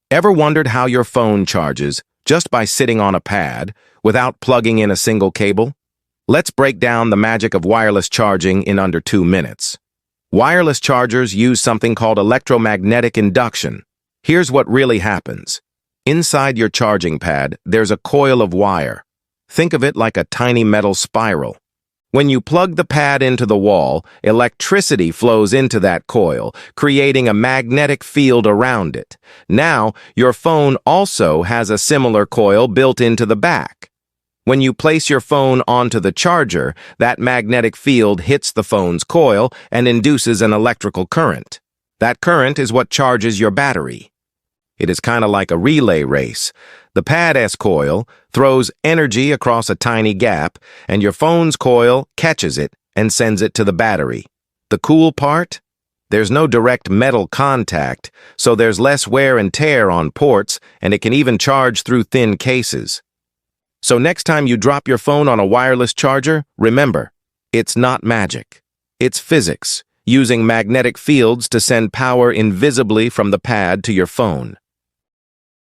Ever wondered how your phone charges just by sitting on a pad without plugging in a single cable? Let's break down the magic of wireless charging in under 2 minutes. Wireless chargers use something called electromagnetic induction. Here's what really happens. Inside your charging pad, there's a coil of wire. Think of it like a tiny metal spiral. When you plug the pad into the wall, electricity flows into that coil, creating a magnetic field around it. Now, your phone also has a similar coil built into the back. When you place your phone onto the charger, that magnetic field hits the phone's coil and induces an electrical current. That current is what charges your battery. It is kind of like a relay race. The pad's coil throws energy across a tiny gap, and your phone's coil catches it and sends it to the battery. The cool part? There's no direct metal contact, so there's less wear and tear on ports, and it can even charge through thin cases. So next time you drop your phone on a wireless charger, remember, it's not magic. It's physics, using magnetic fields to send power invisibly from the pad to your phone.